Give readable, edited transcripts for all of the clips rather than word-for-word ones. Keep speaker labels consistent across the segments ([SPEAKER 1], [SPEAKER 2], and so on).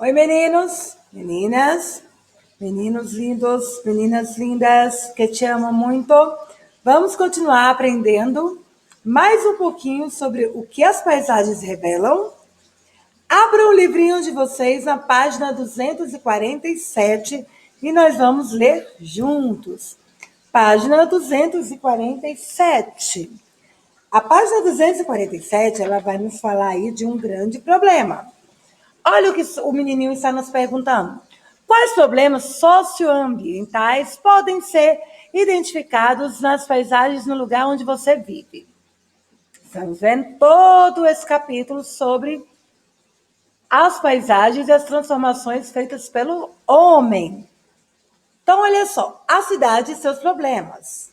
[SPEAKER 1] Oi, meninos, meninas, meninos lindos, meninas lindas que te amam muito. Vamos continuar aprendendo mais um pouquinho sobre o que as paisagens revelam. Abra o livrinho de vocês na página 247 e nós vamos ler juntos. Página 247. A página 247, ela vai nos falar aí de um grande problema. Olha o que o menininho está nos perguntando. Quais problemas socioambientais podem ser identificados nas paisagens no lugar onde você vive? Estamos vendo todo esse capítulo sobre as paisagens e as transformações feitas pelo homem. Então, olha só, a cidade e seus problemas.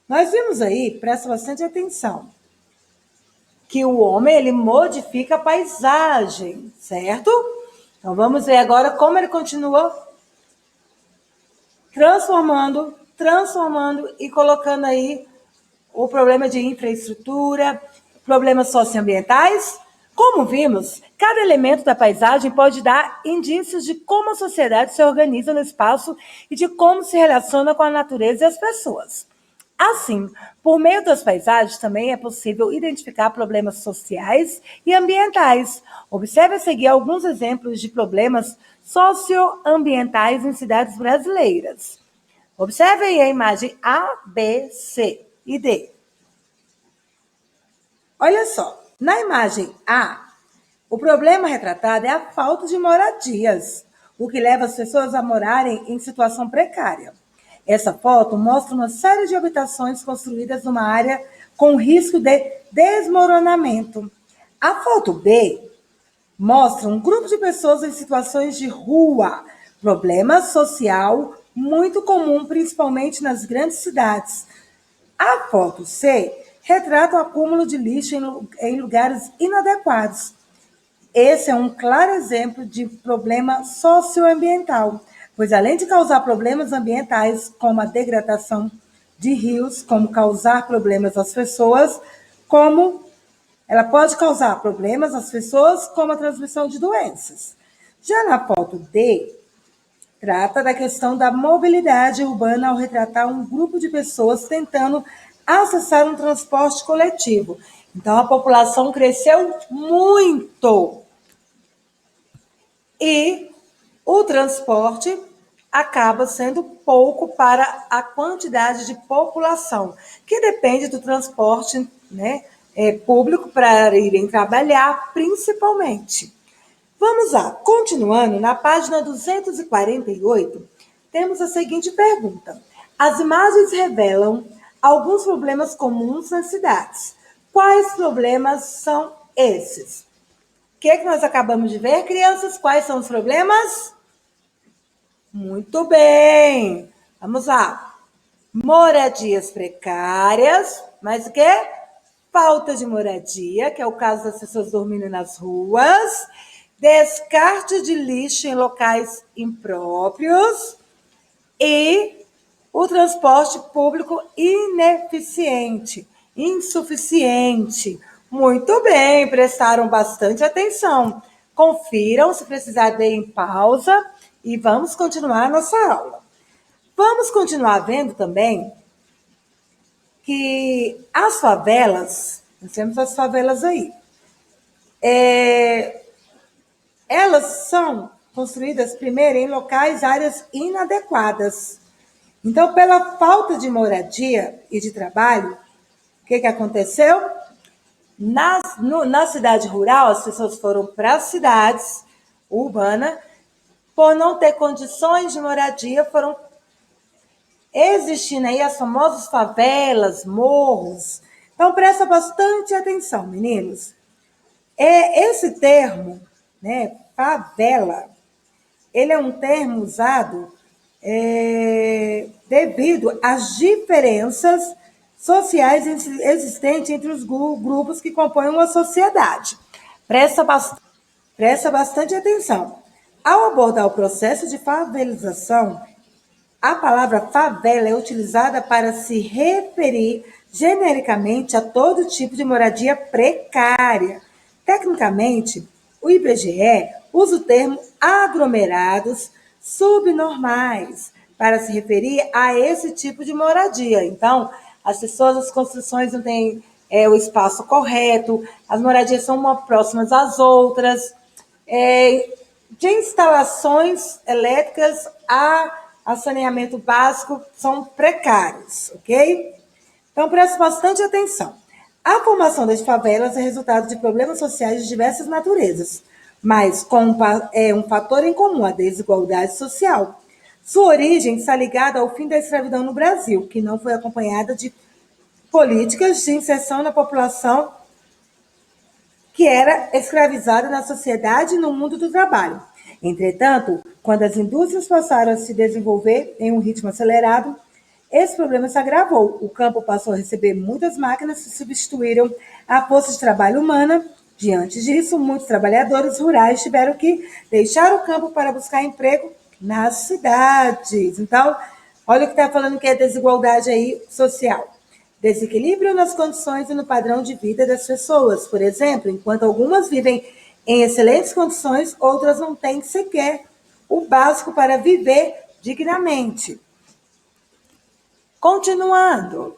[SPEAKER 1] Nós vimos aí, presta bastante atenção, que o homem ele modifica a paisagem, certo? Então vamos ver agora como ele continua transformando e colocando aí o problema de infraestrutura, problemas socioambientais. Como vimos, cada elemento da paisagem pode dar indícios de como a sociedade se organiza no espaço e de como se relaciona com a natureza e as pessoas. Assim, por meio das paisagens também é possível identificar problemas sociais e ambientais. Observe a seguir alguns exemplos de problemas socioambientais em cidades brasileiras. Observe aí a imagem A, B, C e D. Olha só, na imagem A, o problema retratado é a falta de moradias, o que leva as pessoas a morarem em situação precária. Essa foto mostra uma série de habitações construídas numa área com risco de desmoronamento. A foto B mostra um grupo de pessoas em situações de rua, problema social muito comum, principalmente nas grandes cidades. A foto C retrata o acúmulo de lixo em lugares inadequados. Esse é um claro exemplo de problema socioambiental, pois além de causar problemas ambientais, como a degradação de rios, como causar problemas às pessoas, como ela pode causar problemas às pessoas, como a transmissão de doenças. Já na foto D, trata da questão da mobilidade urbana ao retratar um grupo de pessoas tentando acessar um transporte coletivo. Então, a população cresceu muito. E o transporte acaba sendo pouco para a quantidade de população, que depende do transporte, né, público para irem trabalhar, principalmente. Vamos lá, continuando, na página 248, temos a seguinte pergunta. As imagens revelam alguns problemas comuns nas cidades. Quais problemas são esses? O que nós acabamos de ver, crianças? Quais são os problemas? Muito bem. Vamos lá. Moradias precárias, mas o quê? Falta de moradia, que é o caso das pessoas dormindo nas ruas. Descarte de lixo em locais impróprios e o transporte público ineficiente, insuficiente. Muito bem, prestaram bastante atenção. Confiram, se precisar, deem pausa e vamos continuar a nossa aula. Vamos continuar vendo também que as favelas, nós temos as favelas aí, elas são construídas primeiro em locais, áreas inadequadas. Então, pela falta de moradia e de trabalho, o que aconteceu? Na cidade rural, as pessoas foram para as cidades urbanas, por não ter condições de moradia, foram existindo aí as famosas favelas, morros. Então, presta bastante atenção, meninos. Esse termo, né, favela, ele é um termo usado devido às diferenças sociais existentes entre os grupos que compõem uma sociedade. Presta bastante atenção. Ao abordar o processo de favelização, a palavra favela é utilizada para se referir genericamente a todo tipo de moradia precária. Tecnicamente, O IBGE usa o termo aglomerados subnormais para se referir a esse tipo de moradia. Então, as pessoas, as construções não têm o espaço correto, as moradias são uma próximas às outras, de instalações elétricas a saneamento básico são precários, ok? Então, preste bastante atenção. A formação das favelas é resultado de problemas sociais de diversas naturezas, mas com um fator em comum, a desigualdade social. Sua origem está ligada ao fim da escravidão no Brasil, que não foi acompanhada de políticas de inserção na população que era escravizada na sociedade e no mundo do trabalho. Entretanto, quando as indústrias passaram a se desenvolver em um ritmo acelerado, esse problema se agravou. O campo passou a receber muitas máquinas que substituíram a força de trabalho humana. Diante disso, muitos trabalhadores rurais tiveram que deixar o campo para buscar emprego nas cidades. Então, olha o que está falando que é desigualdade aí social. Desequilíbrio nas condições e no padrão de vida das pessoas. Por exemplo, enquanto algumas vivem em excelentes condições, outras não têm sequer o básico para viver dignamente. Continuando,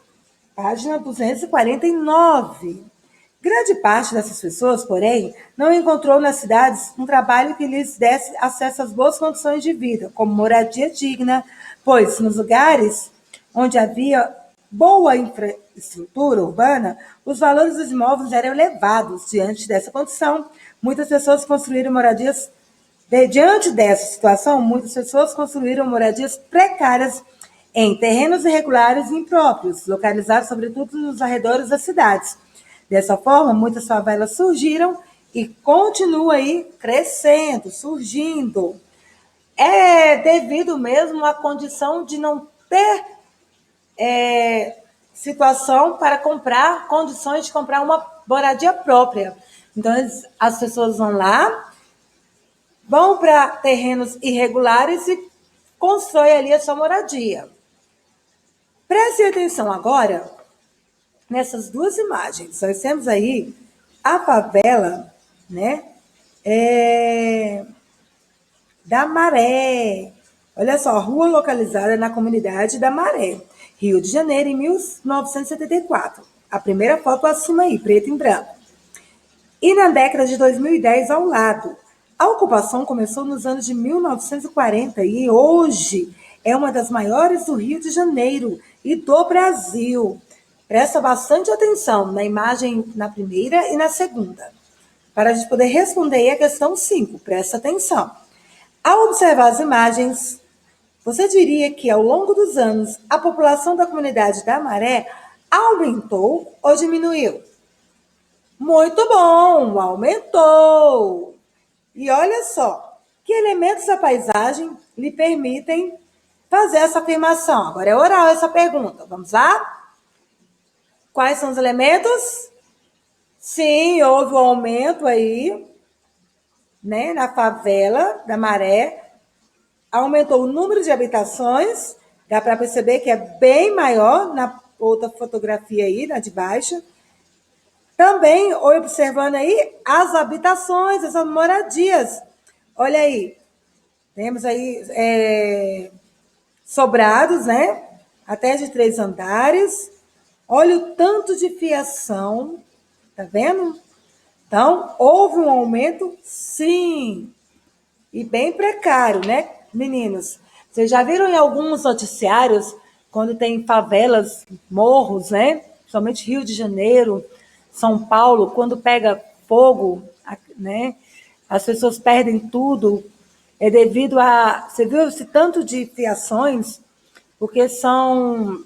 [SPEAKER 1] página 249. Grande parte dessas pessoas, porém, não encontrou nas cidades um trabalho que lhes desse acesso às boas condições de vida, como moradia digna, pois nos lugares onde havia boa infraestrutura urbana, os valores dos imóveis eram elevados. Diante dessa condição, muitas pessoas construíram moradias. Diante dessa situação, muitas pessoas construíram moradias precárias em terrenos irregulares e impróprios, localizados sobretudo nos arredores das cidades. Dessa forma, muitas favelas surgiram e continuam aí crescendo, surgindo. É devido mesmo à condição de não ter situação para comprar, condições de comprar uma moradia própria. Então, as pessoas vão lá, vão para terrenos irregulares e constroem ali a sua moradia. Preste atenção agora nessas duas imagens. Nós temos aí a favela, né, da Maré. Olha só, rua localizada na comunidade da Maré, Rio de Janeiro, em 1974. A primeira foto acima aí, preto e branco. E na década de 2010, ao lado. A ocupação começou nos anos de 1940 e hoje é uma das maiores do Rio de Janeiro e do Brasil. Presta bastante atenção na imagem na primeira e na segunda, para a gente poder responder aí a questão 5. Presta atenção. Ao observar as imagens, você diria que ao longo dos anos a população da comunidade da Maré aumentou ou diminuiu? Muito bom, aumentou! E olha só, que elementos da paisagem lhe permitem fazer essa afirmação? Agora é oral essa pergunta, vamos lá? Quais são os elementos? Sim, houve um aumento aí, né, na favela da Maré, aumentou o número de habitações, dá para perceber que é bem maior na outra fotografia aí, na de baixo. Também observando aí as habitações, as moradias. Olha aí, temos aí sobrados, né? Até de 3 andares. Olha o tanto de fiação, tá vendo? Então, houve um aumento, sim, e bem precário, né, meninos? Vocês já viram em alguns noticiários, quando tem favelas, morros, né? Principalmente Rio de Janeiro, São Paulo, quando pega fogo, né? As pessoas perdem tudo. É devido a... Você viu esse tanto de fiações? Porque são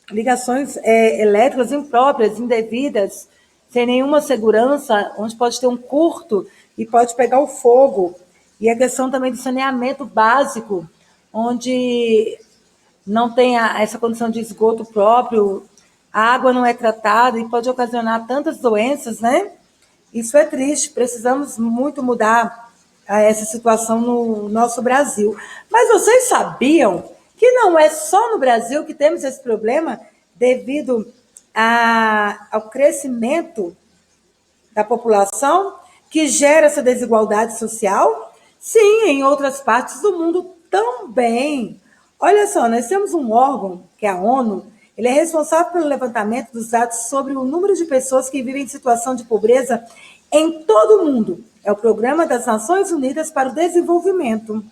[SPEAKER 1] ligações elétricas impróprias, indevidas, sem nenhuma segurança, onde pode ter um curto e pode pegar o fogo. E a questão também do saneamento básico, onde não tem essa condição de esgoto próprio, a água não é tratada e pode ocasionar tantas doenças, né? Isso é triste, precisamos muito mudar essa situação no nosso Brasil. Mas vocês sabiam que não é só no Brasil que temos esse problema devido ao crescimento da população? que gera essa desigualdade social? Sim, em outras partes do mundo também. Olha só, nós temos um órgão, que é a ONU, ele é responsável pelo levantamento dos dados sobre o número de pessoas que vivem em situação de pobreza em todo o mundo. É o Programa das Nações Unidas para o Desenvolvimento.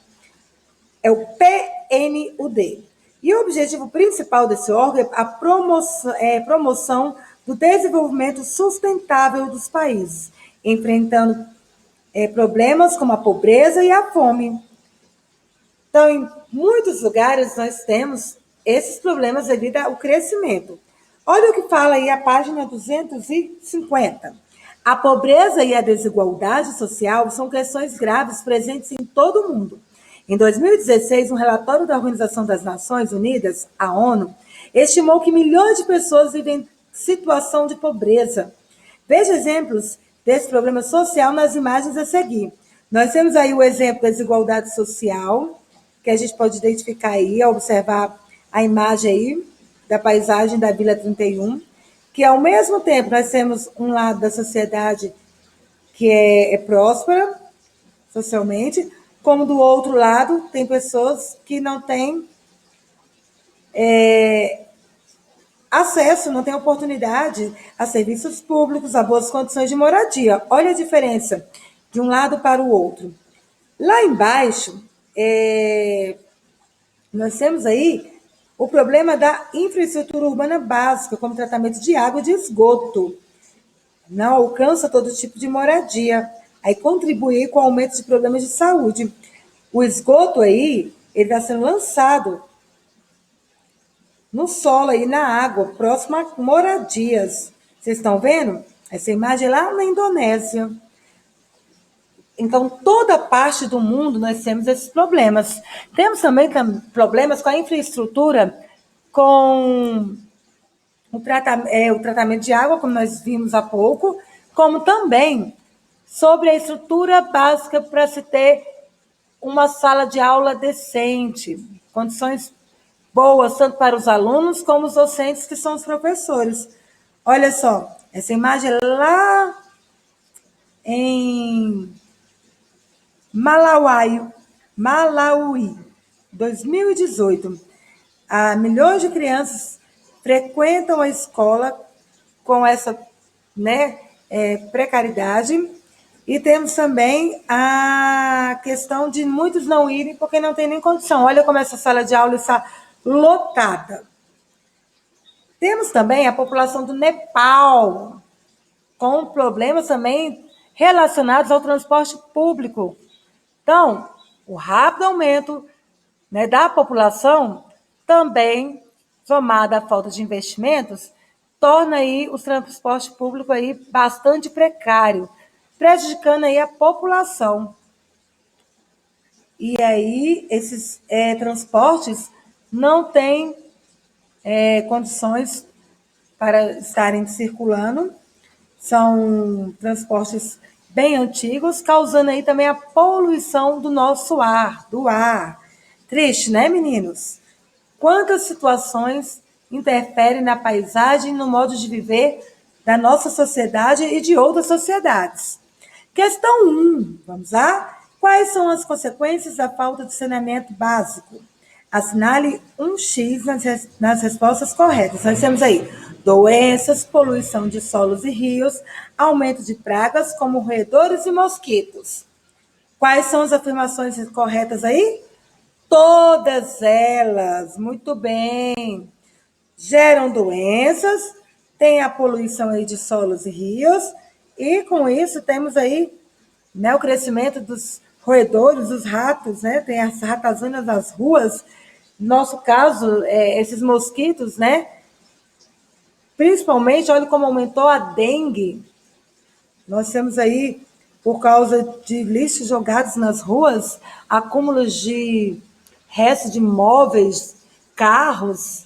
[SPEAKER 1] É o PNUD. E o objetivo principal desse órgão é a promoção do desenvolvimento sustentável dos países, enfrentando problemas como a pobreza e a fome. Então, em muitos lugares, nós temos esses problemas devido ao crescimento. Olha o que fala aí a página 250. A pobreza e a desigualdade social são questões graves presentes em todo o mundo. Em 2016, um relatório da Organização das Nações Unidas, a ONU, estimou que milhões de pessoas vivem em situação de pobreza. Veja exemplos desse problema social nas imagens a seguir. Nós temos aí o exemplo da desigualdade social, que a gente pode identificar aí, ao observar a imagem aí da paisagem da Vila 31, que ao mesmo tempo nós temos um lado da sociedade que é próspera socialmente, como do outro lado tem pessoas que não têm acesso, não têm oportunidade a serviços públicos, a boas condições de moradia. Olha a diferença de um lado para o outro. Lá embaixo, nós temos aí o problema da infraestrutura urbana básica, como tratamento de água e de esgoto. Não alcança todo tipo de moradia. Aí contribui com o aumento de problemas de saúde. O esgoto aí, ele está sendo lançado no solo aí, na água, próximo a moradias. Vocês estão vendo? Essa imagem é lá na Indonésia. Então, toda parte do mundo nós temos esses problemas. Temos também problemas com a infraestrutura, com o tratamento de água, como nós vimos há pouco, como também sobre a estrutura básica para se ter uma sala de aula decente, condições boas, tanto para os alunos como os docentes, que são os professores. Olha só, essa imagem é lá em Malawi, 2018. Milhões de crianças frequentam a escola com essa precariedade. E temos também a questão de muitos não irem porque não tem nem condição. Olha como essa sala de aula está lotada. Temos também a população do Nepal, com problemas também relacionados ao transporte público. Então, o rápido aumento da população também, somado à falta de investimentos, torna aí o transporte público aí bastante precário, prejudicando aí a população. E aí esses transportes não têm condições para estarem circulando, são transportes bem antigos, causando aí também a poluição do nosso ar, do ar. Triste, né, meninos? Quantas situações interferem na paisagem e no modo de viver da nossa sociedade e de outras sociedades. Questão 1, vamos lá? Quais são as consequências da falta de saneamento básico? Assinale um X nas respostas corretas. Nós temos aí doenças, poluição de solos e rios, aumento de pragas como roedores e mosquitos. Quais são as afirmações corretas aí? Todas elas, muito bem. Geram doenças, tem a poluição aí de solos e rios, e com isso temos aí o crescimento dos roedores, dos ratos, tem as ratazanas nas ruas. No nosso caso, esses mosquitos, principalmente, olha como aumentou a dengue. Nós temos aí, por causa de lixos jogados nas ruas, acúmulos de restos de móveis, carros,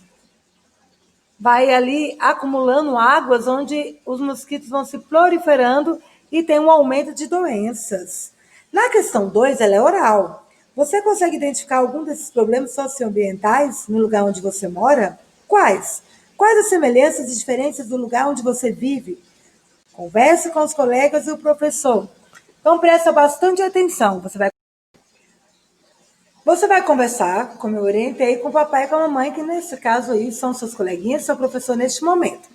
[SPEAKER 1] vai ali acumulando águas onde os mosquitos vão se proliferando e tem um aumento de doenças. Na questão 2, ela é oral. Você consegue identificar algum desses problemas socioambientais no lugar onde você mora? Quais? Quais as semelhanças e diferenças do lugar onde você vive? Converse com os colegas e o professor. Então, presta bastante atenção. Você vai conversar, como eu orientei, com o papai e com a mamãe, que nesse caso aí são seus coleguinhas, seu professor neste momento.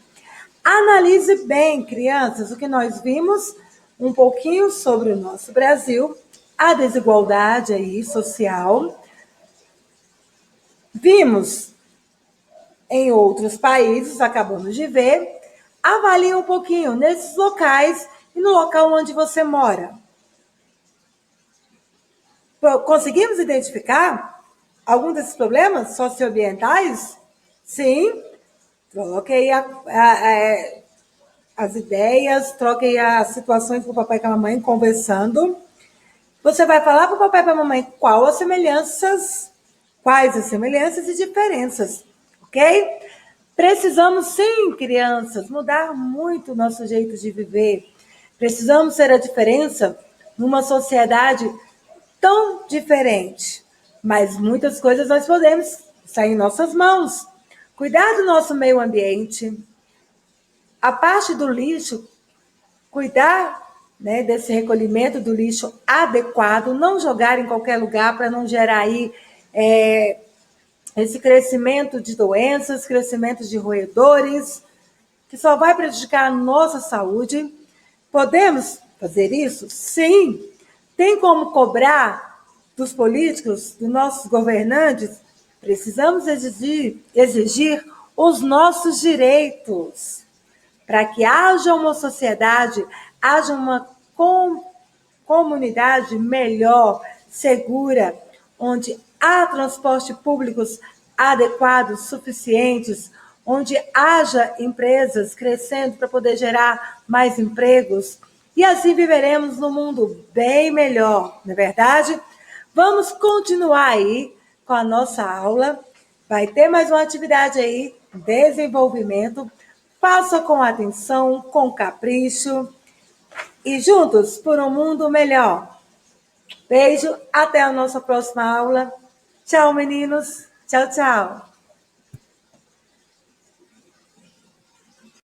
[SPEAKER 1] Analise bem, crianças, o que nós vimos um pouquinho sobre o nosso Brasil, a desigualdade aí social. Vimos em outros países, acabamos de ver. Avalie um pouquinho nesses locais e no local onde você mora. Conseguimos identificar algum desses problemas socioambientais? Sim. Troque aí as ideias, troque aí as situações com o papai e com a mamãe conversando. Você vai falar para o papai e para a mamãe quais as semelhanças e diferenças, ok? Precisamos sim, crianças, mudar muito o nosso jeito de viver. Precisamos ser a diferença numa sociedade tão diferente. Mas muitas coisas nós podemos sair em nossas mãos. Cuidar do nosso meio ambiente. A parte do lixo, cuidar, né, desse recolhimento do lixo adequado, não jogar em qualquer lugar para não gerar aí esse crescimento de doenças, crescimento de roedores, que só vai prejudicar a nossa saúde. Podemos fazer isso? Sim. Tem como cobrar dos políticos, dos nossos governantes? Precisamos exigir os nossos direitos para que haja uma sociedade, haja uma comunidade melhor, segura, onde há transportes públicos adequados, suficientes, onde haja empresas crescendo para poder gerar mais empregos. E assim viveremos num mundo bem melhor, não é verdade? Vamos continuar aí com a nossa aula. Vai ter mais uma atividade aí, desenvolvimento. Faça com atenção, com capricho e juntos por um mundo melhor. Beijo, até a nossa próxima aula. Tchau, meninos. Tchau, tchau.